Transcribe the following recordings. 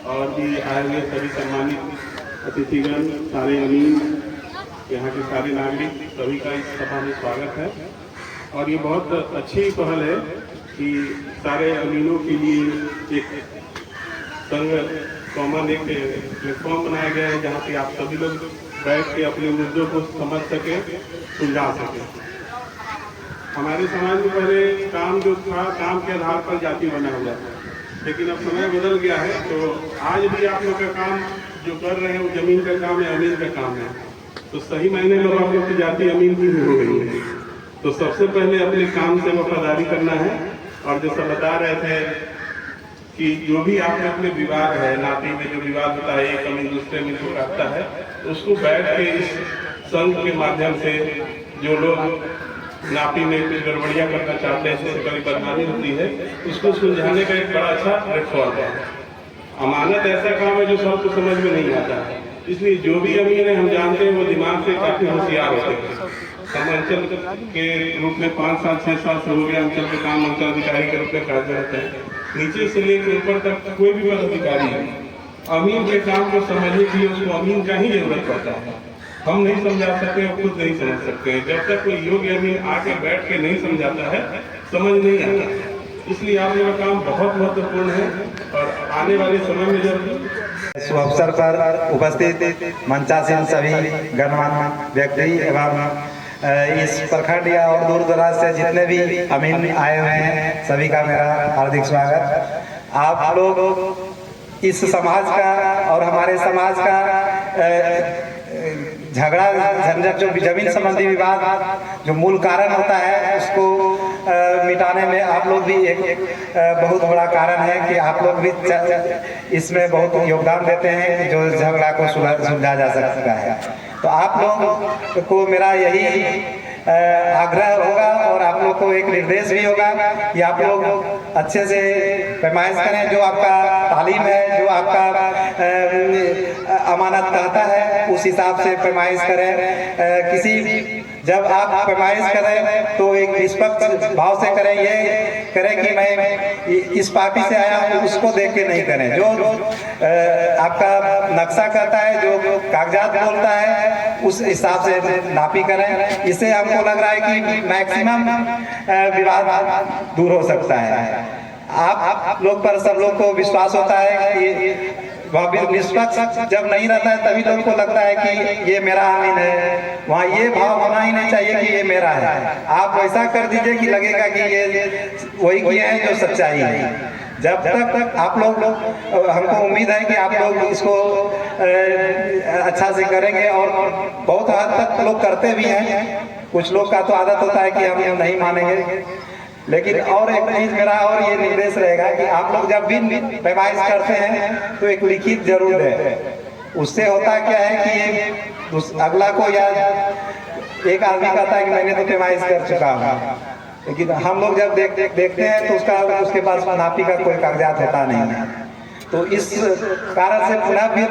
और भी आए हुए सभी सम्मानित अतिथिगण, सारे अमीन, यहाँ के सारे नागरिक, सभी का इस सभा में स्वागत है। और ये बहुत अच्छी पहल है कि सारे अमीनों के लिए एक संघ कॉमन एक प्लेटफॉर्म बनाया गया है जहाँ पे आप सभी लोग बैठ के अपने मुद्दों को समझ सकें, सुलझा सकें। हमारे समाज में पहले काम जो था, काम के आधार पर जाति बना हुआ था, लेकिन अब समय बदल गया है। तो आज भी आप लोग का काम जो कर रहे हैं वो जमीन का काम है, अमीन का काम है। तो सही मायने में आप लोग की जाति अमीन की भी हो गई है। तो सबसे पहले अपने काम से वफादारी करना है। और जैसा बता रहे थे कि जो भी आप में अपने विवाद है, नाती में जो विवाद होता है, एक अमीन दूसरे अमीन को काटता है, उसको बैठ के इस संघ के माध्यम से जो लोग नापी में कुछ गड़बड़ियाँ करना चाहते हैं, जिससे कभी बदनामी होती है, उसको सुलझाने का एक बड़ा अच्छा प्लेटफॉर्म है। अमानत ऐसा काम है जो सबको समझ में नहीं आता है, इसलिए जो भी अमीन है हम जानते हैं वो दिमाग से काफी होशियार होते हैं। हम अंचल के रूप में 5 साल 6 साल से हो गया अंचल के काम अंचल अधिकारी के रूप में कार्यरत है। नीचे से लेकर ऊपर तक कोई भी पदाधिकारी है, अमीन के काम को समझने के लिए उसको अमीन का ही जरूरत पड़ता है। हम नहीं समझा सकते और खुद नहीं समझ सकते हैं। जब तक कोई योग्य अमीन आके बैठ के नहीं समझाता है, समझ नहीं आता। इसलिए आप लोगों का काम बहुत महत्वपूर्ण है और आने वाले समय में जब इस अवसर पर उपस्थित मंचासीन सभी गणमान्य व्यक्ति एवं इस प्रखंड या और दूर दराज से जितने भी अमीन आए हुए हैं, सभी का मेरा हार्दिक स्वागत। आप लोग इस समाज का और हमारे समाज का झगड़ा झंझट जो जमीन संबंधी विवाद जो मूल कारण होता है, उसको मिटाने में आप लोग भी एक बहुत बड़ा कारण है कि आप लोग भी इसमें बहुत योगदान देते हैं जो झगड़ा को सुलझा जा सकता है। तो आप लोग को मेरा यही आग्रह होगा और आप लोग को एक निर्देश भी होगा कि आप लोग अच्छे से पैमाइश करें। जो आपका तालीम है, जो आपका अमानत कहता है, उस हिसाब से पैमाइश करें। किसी जब आप पैमाइश करें तो एक निष्पक्ष भाव से करें। ये करें कि मैं इस पार्टी से आया हूँ, उसको देख के नहीं करें। जो आपका नक्शा कहता है, जो कागजात बोलता है, उस हिसाब से नापी करें। इससे हमको लग रहा है कि मैक्सिमम विवाद दूर हो सकता है। आप लोग पर सब लोग को विश्वास होता है कि वह निष्पक्ष जब नहीं रहता है तभी लोग को लगता है कि ये मेरा अमीन है। वहाँ ये भाव होना ही नहीं चाहिए कि ये मेरा है। आप वैसा कर दीजिए कि लगेगा कि ये वही किए हैं जो सच्चाई है। जब तक आप लोग हमको उम्मीद है कि आप लोग इसको अच्छा से करेंगे और बहुत हद तक लोग करते भी हैं। कुछ लोग का तो आदत होता है कि हम नहीं मानेंगे। लेकिन और एक चीज मेरा और ये निर्देश रहेगा कि आप लोग जब भी पैमाइश करते हैं तो एक लिखित जरूर है। उससे होता क्या है कि ये अगला को या एक आदमी कहता है कि मैंने तो पैमाइश कर चुका हूँ, लेकिन हम लोग जब देखते हैं तो उसके पास नापी का कोई कागजात होता नहीं है। तो इस कारण से पुनः फिर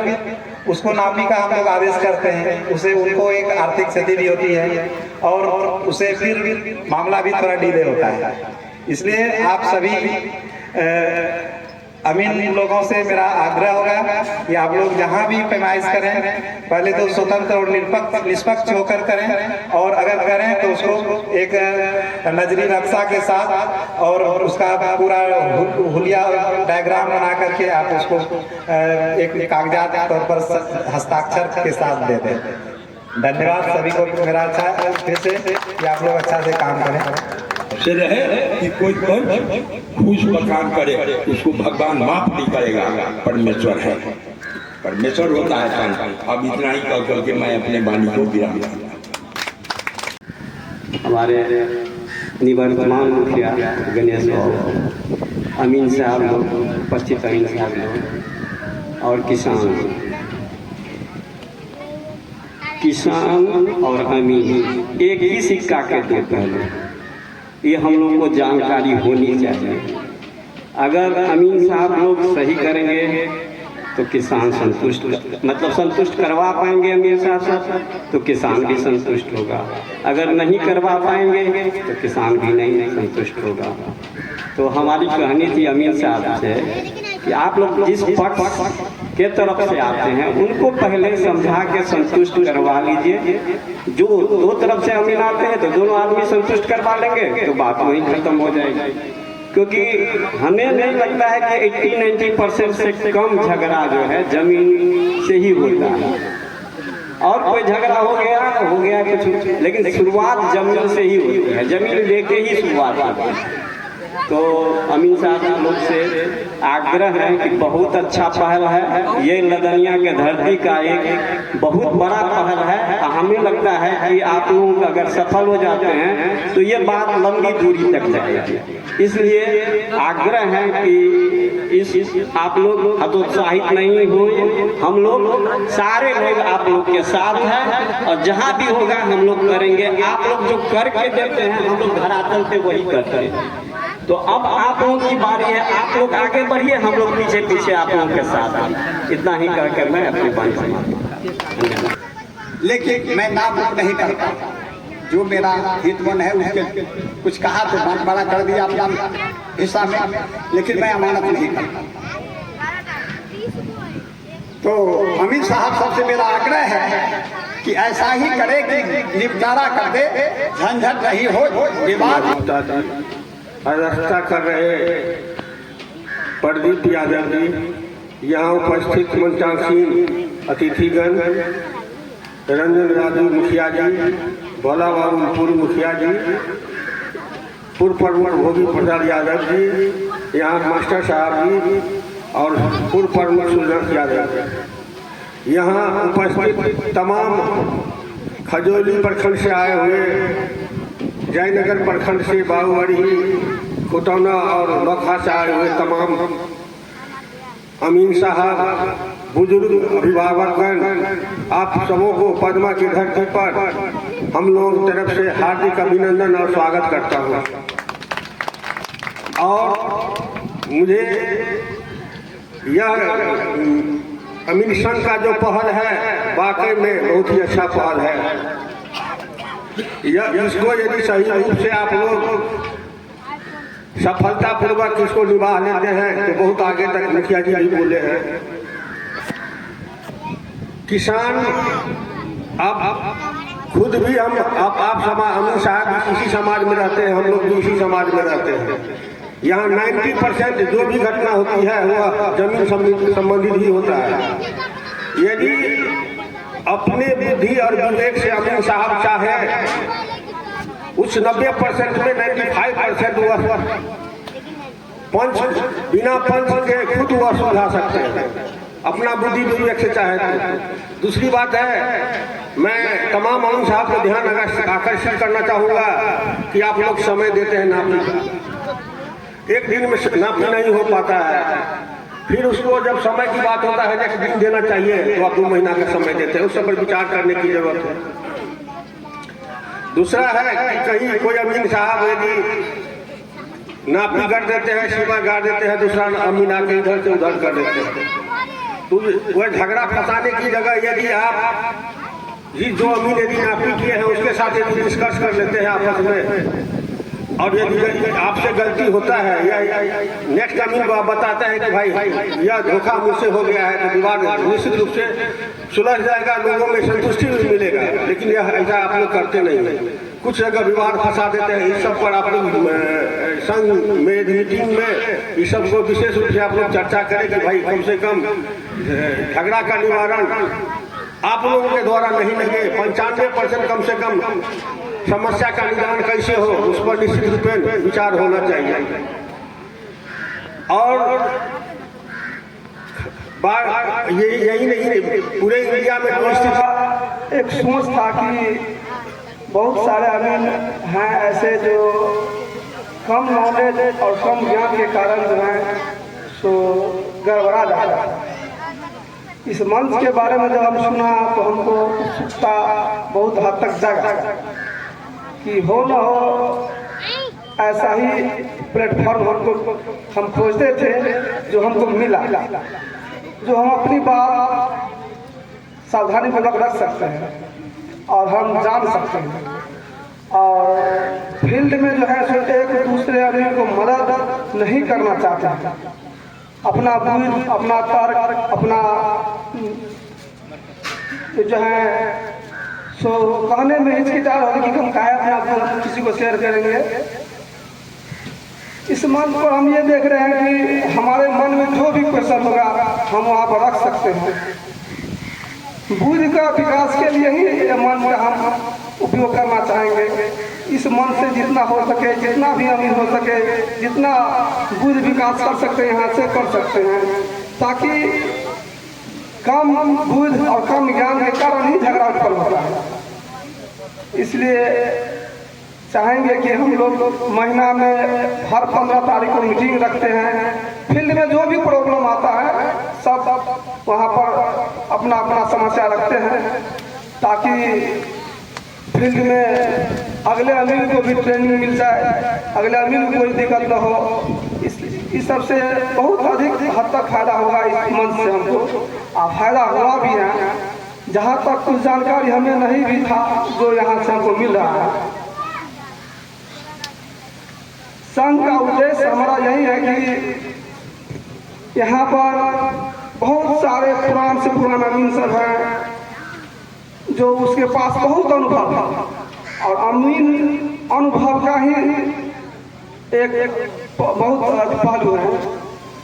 उसको नापी का हम लोग आदेश करते हैं। उसे उनको एक आर्थिक क्षति भी होती है और उसे फिर मामला भी थोड़ा डिले होता है। इसलिए आप सभी अमीन लोगों से मेरा आग्रह होगा कि आप लोग जहाँ भी पैमाइश करें, पहले तो स्वतंत्र और निष्पक्ष होकर करें, और अगर करें तो उसको एक नजरी नक्शा के साथ और उसका पूरा हुलिया डायग्राम बना करके आप उसको एक कागजात तौर पर हस्ताक्षर के साथ दे दें। धन्यवाद सभी को। मेरा अच्छा फिर से कि आप लोग अच्छा से काम करें। से रहे कि कोई खुश मकान करे उसको भगवान माफ नहीं करेगा। परमेश्वर है, परमेश्वर होता है। अब इतना ही कह करके मैं अपने वाणी को विराम दूंगा। हमारे निवर्तमान मुखिया गणेश अमीन साहब लोग, उपस्थित अमीन साहब लोग और किसान और अमीन एक ही सिक्का के दो पहलू, ये हम लोग को जानकारी होनी चाहिए। अगर अमीन साहब लोग सही करेंगे तो किसान संतुष्ट करवा पाएंगे अमीन साहब तो किसान भी संतुष्ट होगा। अगर नहीं करवा पाएंगे तो किसान भी नहीं संतुष्ट होगा। तो हमारी कहनी थी अमीन साहब से कि आप लोग जिस पक्ष के तरफ से आते हैं उनको पहले समझा के संतुष्ट करवा लीजिए। जो दो तरफ से अमीन आते हैं तो दोनों आदमी संतुष्ट करवा लेंगे तो बात वहीं खत्म हो जाएगी। क्योंकि हमें नहीं लगता है कि 80-90% से कम झगड़ा जो है जमीन से ही होता है। और कोई झगड़ा हो गया कुछ, लेकिन शुरुआत जमीन से ही होती है, जमीन लेके ही शुरुआत होती है। तो अमीन साहब लोग से आग्रह है कि बहुत अच्छा पहल है, ये लदनिया के धरती का एक बहुत बड़ा पहल है। हमें लगता है कि आप लोग अगर सफल हो जाते हैं तो ये बात लंबी दूरी तक जाएगी। इसलिए आग्रह है कि आप लोग हतोत्साहित नहीं हुए, हम लोग सारे लोग आप लोग के साथ हैं और जहाँ भी होगा हम लोग करेंगे। आप लोग जो करके देते हैं हम लोग धरातल पे वही करते हैं। तो अब आप लोगों की बारी है, आप लोग आगे बढ़िए, हम लोग पीछे पीछे आप लोगों के साथ हैं। इतना ही कहकर मैं अपनी बात समाप्त। लेकिन मैं नाम नहीं करता, जो मेरा हितमन है उसके कुछ कहा तो बड़ा कर दिया अपना हिस्सा में, लेकिन मैं अमानत नहीं करता। तो अमीन साहब सबसे मेरा आग्रह है कि ऐसा ही करे कि निपटारा कर दे, झंझट नहीं हो, विवाद अध्यक्षता कर रहे प्रदीप यादव जी, यहाँ उपस्थित मंचासीन अतिथिगण, रंजन राजू मुखिया जी, भोला बाबू पूर्व मुखिया जी, पूर्व प्रमुख भोगी प्रसाद यादव जी, यहाँ मास्टर साहब जी और पूर्व प्रमुख सुरनाथ यादव जी, यहाँ उपस्थित तमाम खजोली प्रखंड से आए हुए, जयनगर प्रखंड से, बाबूबाड़ी, कोटौना और नौखा से आए हुए तमाम अमीन साहब, बुजुर्ग अभिभावकगण, आप सबों को पद्मा की धरती पर हम लोगों की तरफ से हार्दिक अभिनंदन और स्वागत करता हूँ। और मुझे यह अमीन संघ का जो पहल है वाकई में बहुत ही अच्छा पहल है। इसको यदि सही रूप से आप लोग सफलतापूर्वक इसको निभा लेते हैं तो बहुत आगे तक, मुखिया जी भी बोले हैं, किसान अब खुद भी हम आप समाज, अमीन साहब इसी समाज में रहते हैं, हम लोग भी इसी समाज में रहते हैं। यहाँ 90% जो भी घटना होती है वह जमीन संबंधित ही होता है। यदि अपने बुद्धि और विवेक से अमीन साहब चाहे उस 90% में 95% वह बिना पंच के खुद वह सुलझा सकते हैं, अपना बुद्धि विवेक से चाहे तो। दूसरी बात है, मैं तमाम अमीन साहब को ध्यान आकर्षित करना चाहूँगा कि आप लोग समय देते हैं नापी का, एक दिन में नापी नहीं हो पाता है, फिर उसको जब समय की बात होता है जब दिन देना चाहिए तो आप 2 महीना का समय देते हैं, उस सब पर विचार करने की जरूरत है। दूसरा है कि कहीं कोई अमीन साहब यदि नापी कर देते हैं, सीमा गाड़ देते हैं, दूसरा अमीन आके इधर से उधर कर देते हैं, तो वह झगड़ा फंसाने की जगह यदि आप जो अमीन यदि नापी किए हैं उसके साथ यदि डिस्कस कर लेते हैं आपस में, और यदि आपसे गलती होता है या नेक्स्ट अमीन को आप बताते हैं कि भाई यह धोखा मुझसे हो गया है, तो विवाद निश्चित रूप से सुलझ जाएगा, लोगों में संतुष्टि भी मिलेगा। लेकिन यह ऐसा आप लोग करते नहीं है, कुछ जगह विवाद फंसा देते हैं। इस सब पर आप लोग संघ में मीटिंग में इस सब को विशेष रूप से आप लोग चर्चा करें कि भाई कम से कम झगड़ा का निवारण आप लोगों के द्वारा नहीं लगे, 95% कम से कम समस्या का निदान कैसे हो उस पर निश्चित रूप में विचार होना चाहिए। और यही नहीं, पूरे इंडिया में एक सोच था कि बहुत सारे अमीन हैं ऐसे जो कम नॉलेज और कम ज्ञान के कारण जो है सो गड़बड़ा जाता है। इस मंच के बारे में जब हम सुना तो हमको उत्सुकता बहुत हद तक जागा कि हो न हो ऐसा ही प्लेटफॉर्म हम खोजते थे जो हमको मिला, जो हम अपनी बात सावधानी पूर्वक रख सकते हैं और हम जान सकते हैं। और फील्ड में जो है सो एक दूसरे आदमी को मदद नहीं करना चाहते हैं, अपना बुद्ध, अपना तर्क, अपना जो है सो कहने में हिचकिचाहट होगी कि हम काहे अपना किसी को शेयर करेंगे। इस मंच पर हम ये देख रहे हैं कि हमारे मन में जो भी क्वेश्चन होगा हम वहाँ पर रख सकते हैं। बुद्ध का विकास के लिए ही ये मंच का हम उपयोग करना चाहेंगे। इस मंच से जितना हो सके, जितना भी अमीर हो सके, जितना बुद्ध विकास कर सकते हैं यहाँ से कर सकते हैं, ताकि कम बुद्ध और कम ज्ञान के कारण ही झगड़ा उत्पन्न होता है। इसलिए चाहेंगे कि हम लोग महीना में हर 15 तारीख को मीटिंग रखते हैं। फील्ड में जो भी प्रॉब्लम आता है सब वहाँ पर अपना अपना समस्या रखते हैं, ताकि फील्ड में अगले अमीर को भी ट्रेनिंग मिल जाए, अगले अमीर को कोई दिक्कत न हो। इस सबसे बहुत अधिक हद तक फायदा होगा इस मंच से हमको, और फायदा हुआ भी है। जहाँ तक कुछ जानकारी हमें नहीं भी था जो यहाँ से हमको मिल रहा है। संघ का उद्देश्य हमारा यही है कि यहाँ पर बहुत सारे पुरान से पुराना अमीन सब हैं जो उसके पास बहुत अनुभव है, और अमीन अनुभव का ही एक बहुत पहलू है,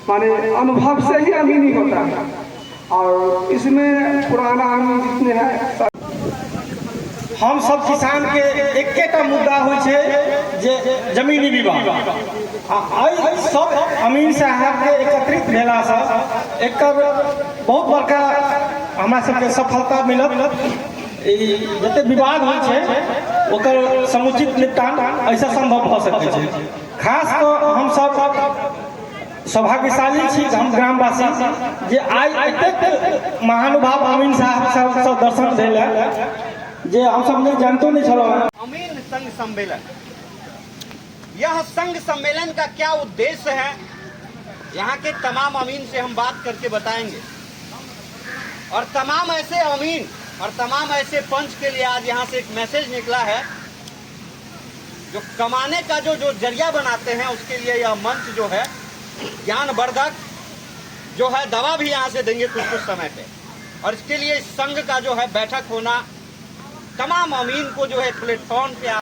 माने अनुभव से ही अमीनी होता है। और इसमें पुराना अमीन जितने हैं हम सब किसान के एकेटा मुद्दा होइ छै जे जमीनी विवाद। आ सब अमीन साहब के एकत्रित भेला से एकर बहुत बड़का हमरा सबके सफलता मिलत। जते विवाद होइ छै ओकर समुचित निपटान ऐसा संभव भ सकै छै। खास कऽ हम सब सौभाग्यशाली छी हम ग्रामवासी जे आइ एतेक महानुभाव अमीन साहब सब दर्शन भेल जे हम सब नहीं जानते नहीं चलो। अमीन संघ सम्मेलन, यह संघ सम्मेलन का क्या उद्देश्य है, यहाँ के तमाम अमीन से हम बात करके बताएंगे। और तमाम ऐसे अमीन और तमाम ऐसे पंच के लिए आज यहाँ से एक मैसेज निकला है, जो कमाने का जो जरिया बनाते हैं उसके लिए यह मंच जो है ज्ञानवर्धक जो है दवा भी यहाँ से देंगे कुछ समय पे। और इसके लिए इस संघ का जो है बैठक होना, तमाम अमीन को जो है प्लेटफॉर्म पे